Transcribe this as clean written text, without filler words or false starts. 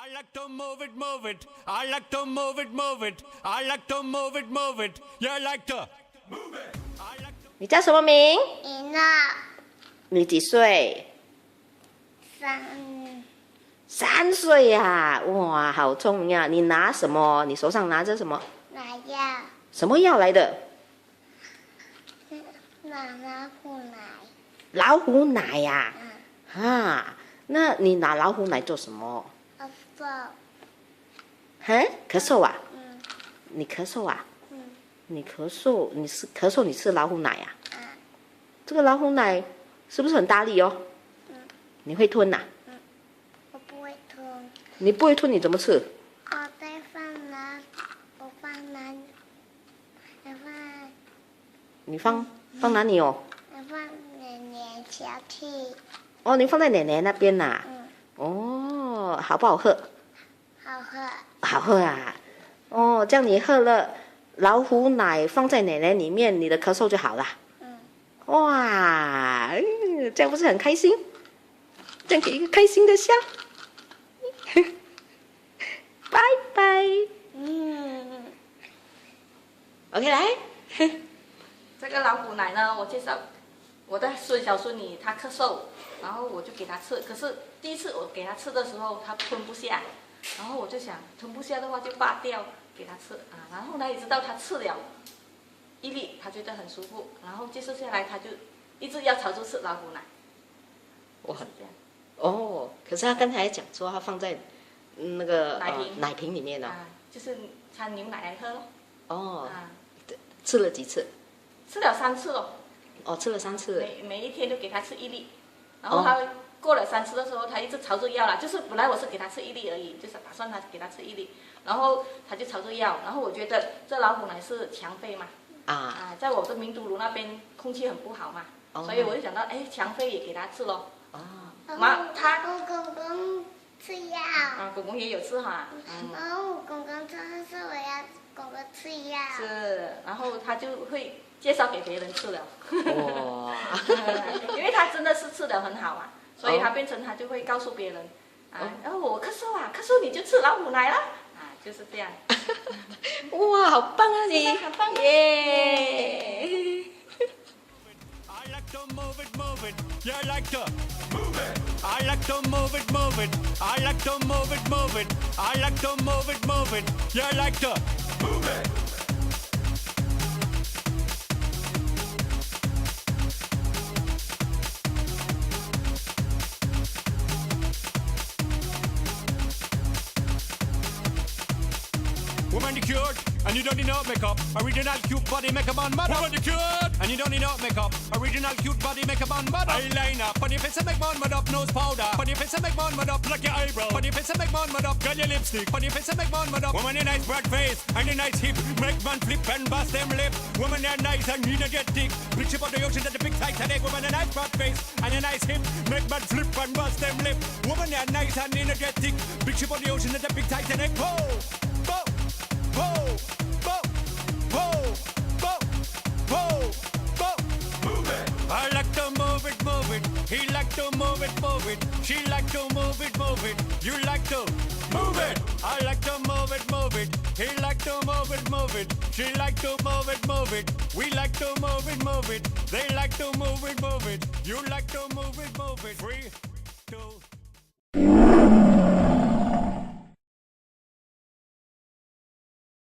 I like to move it, move it. I like to move it, move it. I like to move it, move it. You like to move it. I like to... 你叫什么名？一闹你几岁三？3岁呀、哇，好聪明啊！你拿什么？你手上拿着什么？拿药，什么药来的？拿虎奶，老虎奶呀、嗯，啊，那你拿老虎奶做什么？做，哈，咳嗽啊？嗯你咳嗽啊？嗯你咳嗽，你吃老虎奶呀、嗯这个老虎奶是不是很大力哦？嗯，你会吞呐、我不会吞，你不会吞，你怎么吃？我再放哪？我放哪？我放你放哪里哦？我放奶奶小气，哦，你放在奶奶那边呐、嗯，哦，好不好喝？好喝，好喝啊！哦，这样你喝了老虎奶放在奶奶里面，你的咳嗽就好了。嗯，哇，这样不是很开心？这样给一个开心的笑。拜拜。嗯， OK， 来。这个老虎奶呢，我介绍我的小孙女，她咳嗽，然后我就给她吃。可是第一次我给她吃的时候，她吞不下，然后我就想吞不下的话就拔掉给她吃啊。然后呢，一直到她吃了1粒，她觉得很舒服，然后接受下来，她就一直要朝着吃老虎奶。哇就是这样哦，可是他刚才讲说他放在那个奶瓶瓶里面呢、啊，就是掺牛奶来喝咯。哦，啊，吃了几次？吃了3次咯，哦，吃了3次。每一天都给她吃1粒，然后她过了3次的时候，她一直朝着要了，就是本来我是给她吃1粒而已，就是打算她给她吃1粒，然后她就朝着要，然后我觉得这老虎奶是强肺嘛，啊，在我的明都卢那边空气很不好嘛，哦所以我就想到，哎，强肺也给她吃咯。哦，妈，她我公公吃药，公公也有吃哈，然后我公公吃的是我要公公吃药，是，然后她就会介绍给别人吃了。哇，因为他真的是吃得很好啊，所以他变成他就会告诉别人，然后我咳嗽啊，咳嗽你就吃老虎奶啦，就是这样。哇，好棒啊你！很棒耶！ I like to move it, move it. You like to move it. I like to move it, move it. I like to move it, move it. I like to move it, move it. You like to move it. Woman, you cured, and you don't need no makeup. Original cute body makeup on mud. Woman, you cured, and you don't need no makeup. Original cute body makeup on mud. Eyeliner, on your face and make man mud up. Nose powder, on your face and make man mud up. Like your eyebrow, on your face and make man mud up. Girl, your lipstick, on your face and make man mud up. Woman, your nice broad face and your nice hip, make man flip and bust them lip. Woman, you're nice and energetic. Big ship on the ocean at the big Titanic. Woman, a nice broad face and your nice hip, make man flip and bust them lip. Woman, you're nice and energetic. Big ship on the ocean at the big Titanic. Whoa, whoa. Whoa, whoa, whoa, whoa, whoa, whoa. Move it. I like to move it, move it. He like to move it, move it. She like to move it, move it. You like to move it. I like to move it, move it. He like to move it, move it. She like to move it, move it. We like to move it, move it. They like to move it, move it. You like to move it, move it. 3, 2.